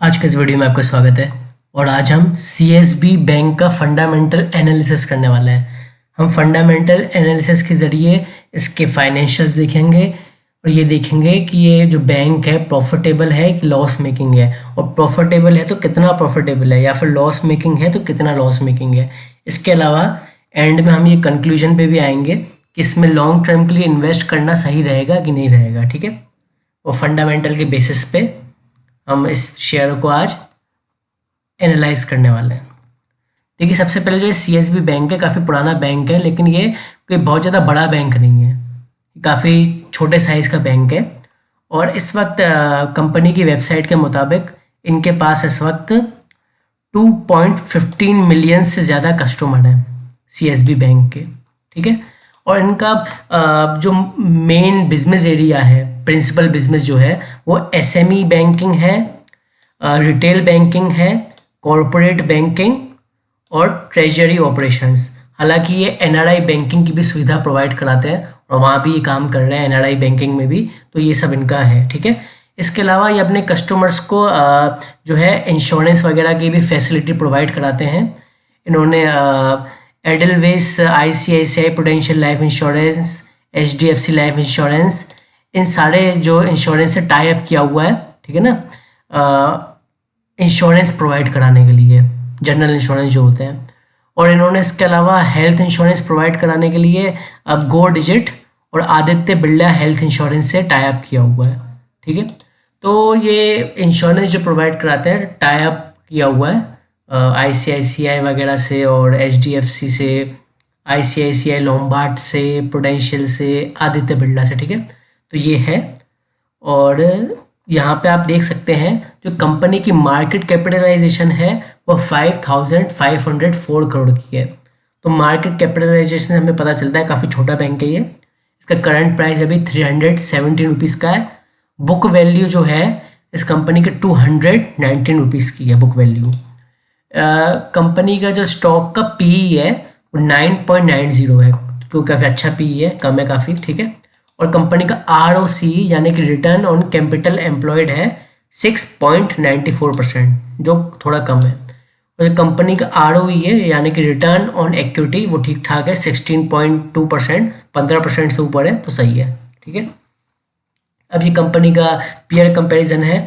आज के इस वीडियो में आपका स्वागत है और आज हम सीएसबी बैंक का फंडामेंटल एनालिसिस करने वाले हैं। हम फंडामेंटल एनालिसिस के ज़रिए इसके फाइनेंशियल्स देखेंगे और ये देखेंगे कि ये जो बैंक है प्रॉफिटेबल है कि लॉस मेकिंग है, और प्रॉफिटेबल है तो कितना प्रॉफिटेबल है, या फिर लॉस मेकिंग है तो कितना लॉस मेकिंग है। इसके अलावा एंड में हम ये कंक्लूजन पे भी आएंगे कि इसमें लॉन्ग टर्म के लिए इन्वेस्ट करना सही रहेगा कि नहीं रहेगा। ठीक है, और फंडामेंटल के बेसिस पे हम इस शेयर को आज एनालाइज करने वाले हैं। देखिए, सबसे पहले जो सीएसबी बैंक है काफ़ी पुराना बैंक है, लेकिन ये कोई बहुत ज़्यादा बड़ा बैंक नहीं है, काफ़ी छोटे साइज़ का बैंक है। और इस वक्त कंपनी की वेबसाइट के मुताबिक इनके पास इस वक्त 2.15 मिलियन से ज़्यादा कस्टमर हैं सीएसबी बैंक के। ठीक है, और इनका जो मेन बिजनेस एरिया है, प्रिंसिपल बिजनेस जो है वो एसएमई बैंकिंग है, रिटेल बैंकिंग है, कॉरपोरेट बैंकिंग और ट्रेजरी ऑपरेशंस। हालांकि ये एनआरआई बैंकिंग की भी सुविधा प्रोवाइड कराते हैं और वहाँ भी ये काम कर रहे हैं एनआरआई बैंकिंग में भी, तो ये सब इनका है। ठीक है, इसके अलावा ये अपने कस्टमर्स को जो है इंश्योरेंस वगैरह की भी फैसिलिटी प्रोवाइड कराते हैं। इन्होंने Edelweiss, ICICI Prudential life insurance, HDFC life insurance, इन सारे जो इंश्योरेंस से टाई अप किया हुआ है। ठीक है ना, इंश्योरेंस प्रोवाइड कराने के लिए, जनरल इंश्योरेंस जो होते हैं। और इन्होंने इसके अलावा हेल्थ इंश्योरेंस प्रोवाइड कराने के लिए अब गो डिजिट और आदित्य बिरला हेल्थ इंश्योरेंस से टाई अप किया हुआ है। ठीक है, तो ये इंश्योरेंस जो प्रोवाइड कराते हैं टाई अप किया हुआ है आईसीआईसीआई वगैरह से और एचडीएफसी से, आईसीआईसीआई लोम्बार्ड से, प्रूडेंशियल से, आदित्य बिरला से। ठीक है, तो ये है। और यहाँ पे आप देख सकते हैं जो कंपनी की मार्केट कैपिटलाइजेशन है वो 5,504 करोड़ की है। तो मार्केट कैपिटलाइजेशन हमें पता चलता है काफ़ी छोटा बैंक है ये। इसका करंट प्राइस अभी 317 रुपीज़ का है। बुक वैल्यू जो है इस कंपनी के 219 रुपीज़ की है बुक वैल्यू। कंपनी का जो स्टॉक का पीई है वो 9.90 है, क्योंकि काफ़ी अच्छा पीई है, कम है काफ़ी। ठीक है, और कंपनी का आरओसी यानी कि रिटर्न ऑन कैपिटल एम्प्लॉयड है 6.94%, जो थोड़ा कम है। और कंपनी का आरओई है यानी कि रिटर्न ऑन इक्विटी वो ठीक ठाक है 16.2%, 15% से ऊपर है तो सही है। ठीक है, अब ये कंपनी का पीयर कंपैरिजन है।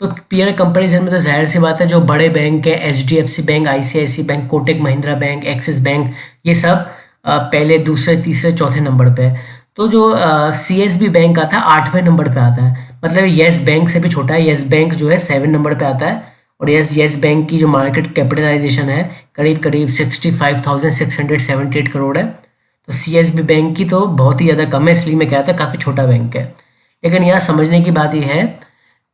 तो पीयर कंपैरिजन में तो जाहिर सी बात है जो बड़े बैंक है HDFC bank, ICICI bank, Kotak Mahindra bank, axis bank, ये सब पहले, दूसरे, तीसरे, चौथे नंबर पे है। तो जो सीएसबी बैंक आता है 8वें नंबर पे आता है, मतलब येस बैंक से भी छोटा है। येस बैंक जो है 7 नंबर पे आता है, और येस बैंक की जो मार्केट कैपिटलाइजेशन है करीब करीब 65,678 करोड़ है। तो सीएसबी बैंक की तो बहुत ही ज़्यादा कम है, इसलिए मैं कहता काफ़ी छोटा बैंक है। लेकिन यहाँ समझने की बात यह है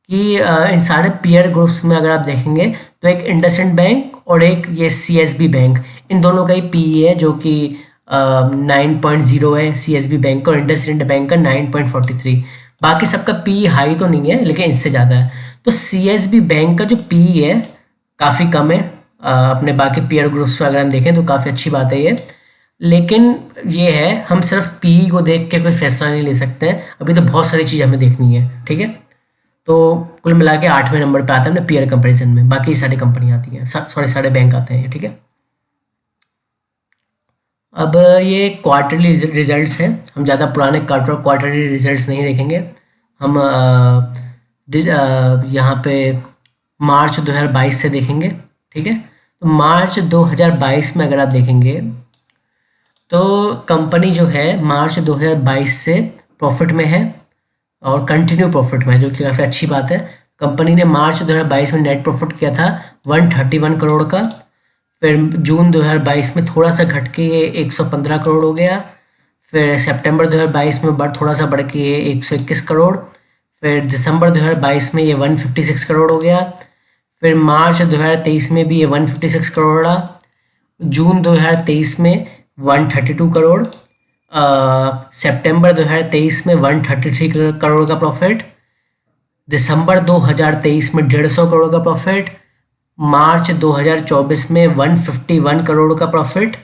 कि इन सारे पीयर ग्रुप्स में अगर आप देखेंगे तो एक इंडसइंड बैंक और एक ये सीएसबी बैंक, इन दोनों का ही पीई है जो कि 9.0 है सीएसबी बैंक का, और इंडसइंड बैंक का 9.43। बाकी सबका पीई हाई तो नहीं है, लेकिन इससे ज़्यादा है। तो सीएसबी बैंक का जो पीई है काफ़ी कम है अपने बाकी पीयर ग्रुप्स पर अगर हम देखें तो काफ़ी अच्छी बात है ये। लेकिन ये है, हम सिर्फ पीई को देख के कोई फैसला नहीं ले सकते हैं, अभी तो बहुत सारी चीज़ हमें देखनी है। ठीक है, तो कुल मिला के 8वें नंबर पे आता है अपने पीयर कंपैरिजन में, बाकी सारी कंपनी आती हैं, सॉरी सारे बैंक आते हैं। ठीक है, अब ये क्वार्टरली रिजल्ट्स हैं, हम ज़्यादा पुराने क्वार्टरली रिजल्ट्स नहीं देखेंगे। हम यहाँ पे मार्च 2022 से देखेंगे। ठीक है, तो मार्च 2022 में अगर आप देखेंगे तो कंपनी जो है मार्च 2022 से प्रॉफिट में है और कंटिन्यू प्रॉफिट में है, जो कि काफ़ी अच्छी बात है। कंपनी ने मार्च 2022 में नेट प्रॉफिट किया था 131 करोड़ का, फिर जून 2022 में थोड़ा सा घट के 115 करोड़ हो गया, फिर सितंबर 2022 में थोड़ा सा बढ़ के 121 करोड़, फिर दिसंबर 2022 में ये 156 करोड़ हो गया, फिर मार्च 2023 में भी ये 156 करोड़ रहा, जून 2023 में 132 करोड़, सितंबर 2023 में 133 करोड़ का प्रॉफिट, दिसंबर 2023 में 150 करोड़ का प्रॉफिट, मार्च 2024 में 151 करोड़ का प्रॉफिट,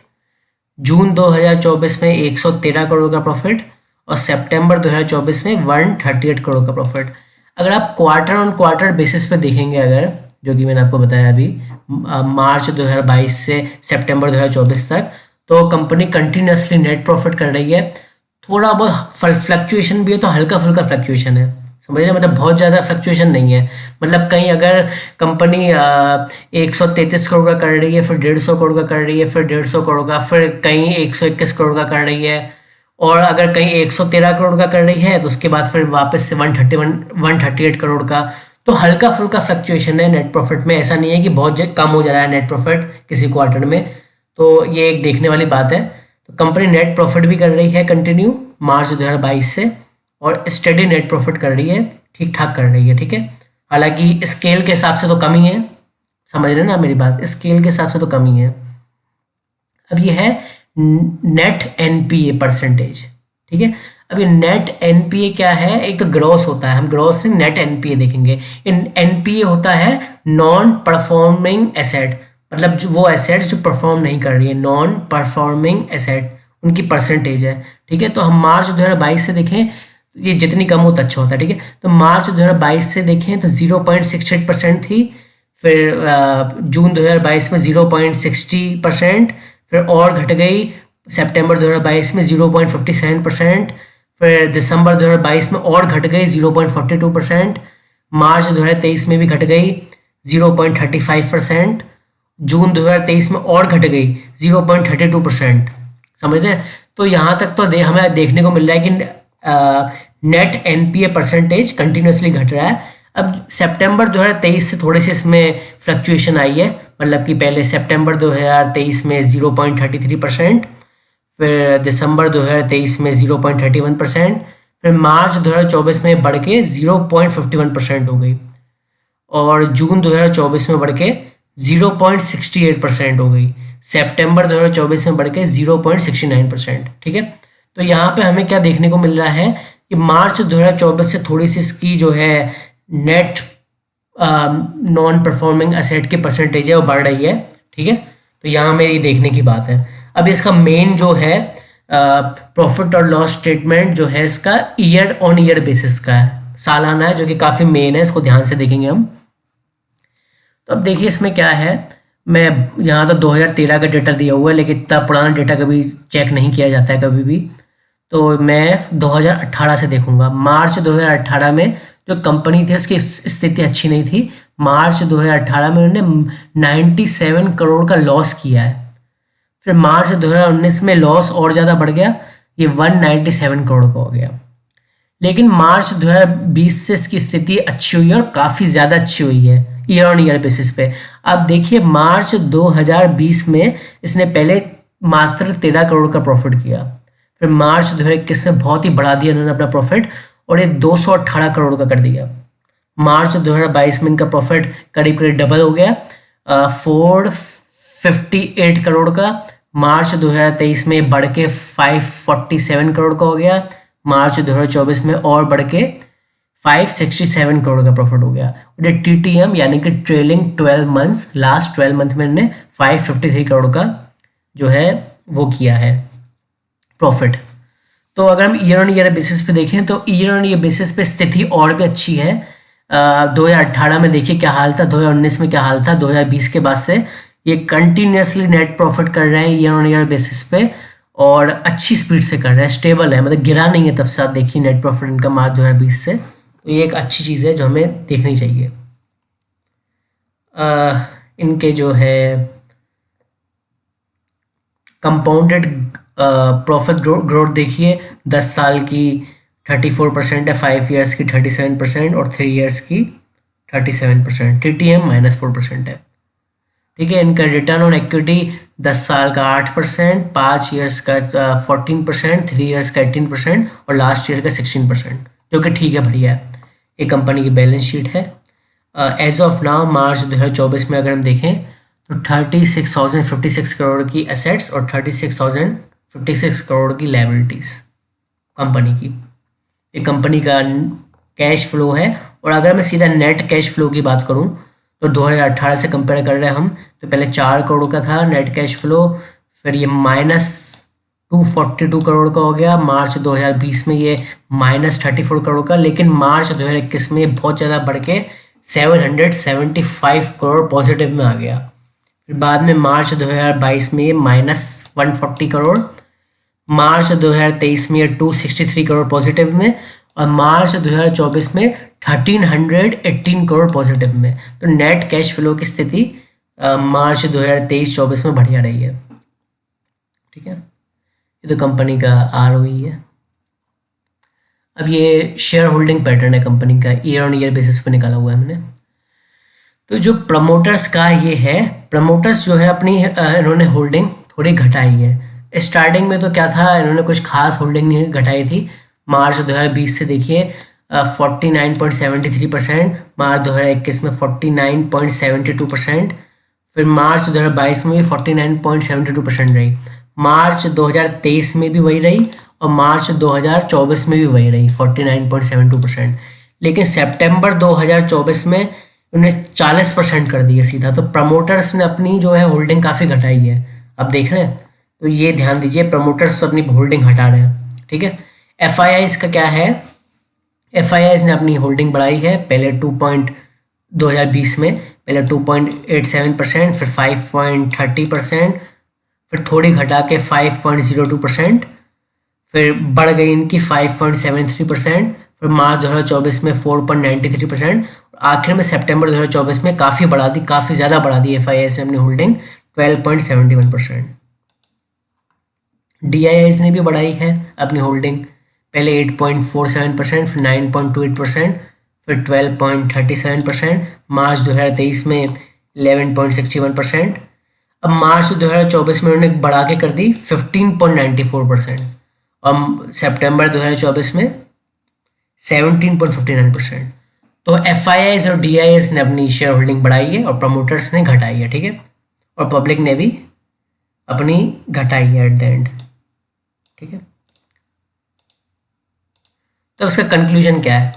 जून 2024 में 113 करोड़ का प्रॉफिट, और सितंबर 2024 में 138 करोड़ का प्रॉफिट। अगर आप क्वार्टर ऑन क्वार्टर बेसिस पे देखेंगे, अगर जो कि मैंने आपको बताया अभी मार्च 2022 से सितंबर 2024 तक, तो कंपनी कंटिन्यूसली नेट प्रॉफिट कर रही है। थोड़ा बहुत फ्लक्चुएशन भी है, तो हल्का फुल्का फ्लक्चुएशन है, समझ रहे हैं, मतलब बहुत ज़्यादा फ्लक्चुएशन नहीं है। मतलब कहीं अगर कंपनी 133 करोड़ का कर रही है, फिर 150 करोड़ का कर रही है, फिर 150 करोड़ का, फिर कहीं 121 करोड़ का कर रही है, और अगर कहीं 113 करोड़ का कर रही है, तो उसके बाद फिर वापस से 138 करोड़ का। तो हल्का फुल्का फ्लक्चुएशन है नेट प्रॉफिट में, ऐसा नहीं है कि बहुत कम हो जा रहा है नेट प्रॉफिट किसी क्वार्टर में। तो ये एक देखने वाली बात है। तो कंपनी नेट प्रॉफिट भी कर रही है कंटिन्यू मार्च 2022 से, और स्टडी नेट प्रॉफिट कर रही है, ठीक ठाक कर रही है, ठीक है। हालांकि स्केल के हिसाब से तो कम ही है, समझ रहे हैं ना मेरी बात, स्केल के हिसाब से तो कम ही है। अब ये है नेट एनपीए परसेंटेज, ठीक है। अब ये नेट एनपीए क्या है, एक तो ग्रॉस होता है, हम ग्रॉस से नेट एनपीए देखेंगे। एनपीए होता है नॉन परफॉर्मिंग एसेट, मतलब जो वो एसेट्स जो परफॉर्म नहीं कर रही है, नॉन परफॉर्मिंग एसेट, उनकी परसेंटेज है, ठीक है। तो हम मार्च 2022 से देखें, ये जितनी कम हो तो अच्छा होता है, ठीक है। तो मार्च 2022 से देखें तो 0.68% थी, फिर जून 2022 में 0.60%, फिर और घट गई सितंबर 2022 में 0.57%, फिर दिसंबर 2022 में और घट गई 0.42%, मार्च 2023 में भी घट गई 0.35%, जून 2023 में और घट गई 0.32%, समझ रहे हैं। तो यहाँ तक तो हमें देखने को मिल रहा है कि नेट एनपीए परसेंटेज कंटिन्यूसली घट रहा है। अब सितंबर 2023 से थोड़ी सी इसमें फ्लक्चुएशन आई है, मतलब कि पहले सितंबर 2023 में 0.33%, फिर दिसंबर 2023 में 0.31%, फिर मार्च 2024 में बढ़ के 0.51% हो गई, और जून 2024 में बढ़ के 0.68% हो गई, सितंबर 2024 में बढ़ के 0.69%, ठीक है। तो यहाँ पे हमें क्या देखने को मिल रहा है कि मार्च 2024 से थोड़ी सी इसकी जो है नेट नॉन परफॉर्मिंग एसेट की परसेंटेज है वो बढ़ रही है, ठीक है। तो यहाँ हमें ये देखने की बात है। अब इसका मेन जो है प्रॉफिट और लॉस स्टेटमेंट जो है इसका ईयर ऑन ईयर बेसिस का है, सालाना है, जो कि काफ़ी मेन है, इसको ध्यान से देखेंगे हम। तो अब देखिए इसमें क्या है, मैं यहाँ तो 2013 का डेटा दिया हुआ है, लेकिन इतना पुराना डेटा कभी चेक नहीं किया जाता है कभी भी, तो मैं 2018 से देखूंगा। मार्च 2018 में जो कंपनी थी उसकी स्थिति अच्छी नहीं थी, मार्च 2018 में उन्होंने 97 करोड़ का लॉस किया है। फिर मार्च 2019 में लॉस और ज़्यादा बढ़ गया, ये 197 करोड़ का हो गया। लेकिन मार्च 2020 से इसकी स्थिति अच्छी हुई है, और काफ़ी ज़्यादा अच्छी हुई है ईयर ऑन ईयर बेसिस पे। अब देखिए मार्च 2020 में इसने पहले मात्र 13 करोड़ का प्रॉफिट किया, फिर मार्च 2021 में बहुत ही बढ़ा दिया इन्होंने अपना प्रॉफिट, और ये 218 करोड़ का कर दिया। मार्च 2022 में इनका प्रॉफिट करीब करीब डबल हो गया, 458 करोड़ का। मार्च 2023 में बढ़ के 547 करोड़ का हो गया, मार्च 2024 में और बढ़ के 567 करोड़ का प्रॉफिट हो गया। और ये TTM यानी कि ट्रेलिंग 12 मंथ्स, लास्ट 12 मंथ में इन्होंने 553 करोड़ का जो है वो किया है प्रॉफिट। तो अगर हम ईयर ऑन ईयर बेसिस पे देखें तो ईयर ऑन ईयर बेसिस पे स्थिति और भी अच्छी है। 2018 में देखिए क्या हाल था, 2019 में क्या हाल था, 2020 के बाद से ये कंटिन्यूसली नेट प्रॉफिट कर रहे हैं ईयर ऑन ईयर बेसिस पे, और अच्छी स्पीड से कर रहे हैं, स्टेबल है, मतलब गिरा नहीं है। तब से आप देखिए नेट प्रॉफिट इनका मार्च 2020 से, तो ये एक अच्छी चीज़ है जो हमें देखनी चाहिए। इनके जो है कंपाउंडेड प्रॉफिट ग्रोथ देखिए, 10 साल की 34% है, 5 ईयर्स की 37% और 3 ईयर्स की 37%, TTM -4% है, ठीक है। इनका रिटर्न ऑन इक्विटी 10 साल का 8%, 5 ईयर्स का 14%, 3 ईयर्स का 18% और लास्ट ईयर का 16%, जो कि ठीक है, बढ़िया है। ये कंपनी की बैलेंस शीट है। एज ऑफ नाउ मार्च 2024 में अगर हम देखें तो 36,056 करोड़ की एसेट्स और 36,056 करोड़ की लायबिलिटीज़ कंपनी की। ये कंपनी का कैश फ्लो है। और अगर मैं सीधा नेट कैश फ्लो की बात करूं तो 2018 से कंपेयर कर रहे हैं हम, तो पहले 4 करोड़ का था नेट कैश फ्लो, फिर ये 242 करोड़ का हो गया। मार्च 2020 में ये -34 करोड़ का, लेकिन मार्च 2021 में बहुत ज़्यादा बढ़ के 775 करोड़ पॉजिटिव में आ गया। फिर बाद में मार्च 2022 में ये -140 करोड़, मार्च 2023 में ये 263 करोड़ पॉजिटिव में, और मार्च 2024 में 1318 करोड़ पॉजिटिव में। तो नेट कैश फ्लो की स्थिति मार्च 2023-24 में बढ़िया रही है। ठीक है, ये तो कंपनी का ROE है। अब ये शेयर होल्डिंग पैटर्न है कंपनी का, ईयर ऑन ईयर बेसिस पे निकाला हुआ है मैंने। तो जो प्रमोटर्स का ये है, प्रमोटर्स जो है अपनी इन्होंने होल्डिंग थोड़ी घटाई है। स्टार्टिंग में तो क्या था, इन्होंने कुछ खास होल्डिंग नहीं घटाई थी। मार्च 2020 से देखिए 49.73%, मार्च 2021 में 49.72%, फिर मार्च 2022 में भी 49.72% रही, मार्च 2023 में भी वही रही, और मार्च 2024 में भी वही रही 49.72%। लेकिन सितंबर 2024 में उन्हें 40% कर दिया सीधा। तो प्रमोटर्स ने अपनी जो है होल्डिंग काफ़ी घटाई है। अब देख रहे हैं, तो ये ध्यान दीजिए, प्रमोटर्स तो अपनी होल्डिंग हटा रहे हैं। ठीक है, FIIs का क्या है, FIIs ने अपनी होल्डिंग बढ़ाई है। पहले 2020 में पहले 2.87%, फिर 5.30%, फिर थोड़ी घटा के 5.02%, फिर बढ़ गई इनकी 5.73%, फिर मार्च 2024 में 4.93%, और आखिर में सितंबर 2024 में काफ़ी बढ़ा दी, काफ़ी ज़्यादा बढ़ा दी FIIs ने अपनी होल्डिंग 12.71%। DIIs ने भी बढ़ाई है अपनी होल्डिंग, पहले 8.47%, फिर 9.28%, फिर 12.37%, मार्च 2023 में 11.61%, अब मार्च 2024 में उन्होंने बढ़ा के कर दी 15.94%, और सितंबर 2024 में 17.59%। तो FIIs और DIIs ने अपनी शेयर होल्डिंग बढ़ाई है और प्रमोटर्स ने घटाई है। ठीक है, और पब्लिक ने भी अपनी घटाई है एट द एंड। ठीक है, तो इसका कंक्लूजन क्या है?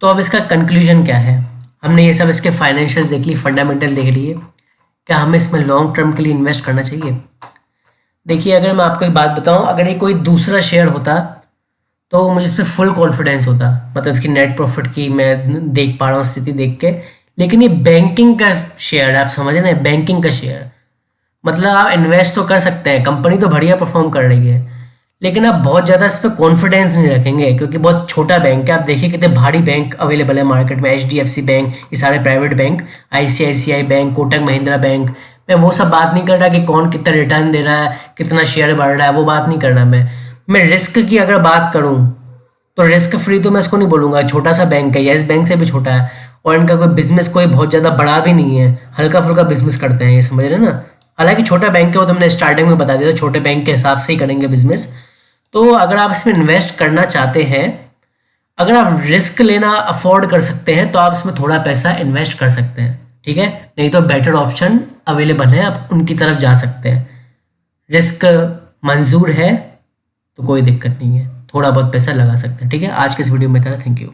तो अब इसका कंक्लूजन क्या है? हमने ये सब इसके फाइनेंशियल देख ली, फंडामेंटल देख लिए, क्या हमें इसमें लॉन्ग टर्म के लिए इन्वेस्ट करना चाहिए? देखिए, अगर मैं आपको एक बात बताऊं, अगर ये कोई दूसरा शेयर होता तो मुझे इस पर फुल कॉन्फिडेंस होता, मतलब इसकी नेट प्रॉफिट की मैं देख पा रहा हूँ स्थिति देख के। लेकिन ये बैंकिंग का शेयर है, आप समझ रहे हैं, बैंकिंग का शेयर, मतलब आप इन्वेस्ट तो कर सकते हैं, कंपनी तो बढ़िया परफॉर्म कर रही है, लेकिन आप बहुत ज़्यादा इस पर कॉन्फिडेंस नहीं रखेंगे, क्योंकि बहुत छोटा बैंक है। आप देखिए कितने भारी बैंक अवेलेबल है मार्केट में, HDFC बैंक, ये सारे private bank, ICICI bank, Kotak Mahindra bank. मैं वो सब बात नहीं कर रहा कि कौन कितना रिटर्न दे रहा है, कितना शेयर बढ़ रहा है, वो बात नहीं कर रहा मैं रिस्क की अगर बात करूँ तो रिस्क फ्री तो मैं इसको नहीं बोलूँगा, छोटा सा बैंक है, येस बैंक से भी छोटा है, और इनका कोई बिजनेस कोई बहुत ज़्यादा बड़ा भी नहीं है, हल्का फुल्का बिजनेस करते हैं, ये समझ रहे हैं ना। हालांकि छोटा बैंक है, वो तो मैंने स्टार्टिंग में बता दिया था, छोटे बैंक के हिसाब से ही करेंगे बिजनेस। तो अगर आप इसमें इन्वेस्ट करना चाहते हैं, अगर आप रिस्क लेना अफोर्ड कर सकते हैं, तो आप इसमें थोड़ा पैसा इन्वेस्ट कर सकते हैं। ठीक है, नहीं तो बेटर ऑप्शन अवेलेबल है, आप उनकी तरफ जा सकते हैं। रिस्क मंजूर है तो कोई दिक्कत नहीं है, थोड़ा बहुत पैसा लगा सकते हैं। ठीक है, आज के इस वीडियो में था, थैंक यू।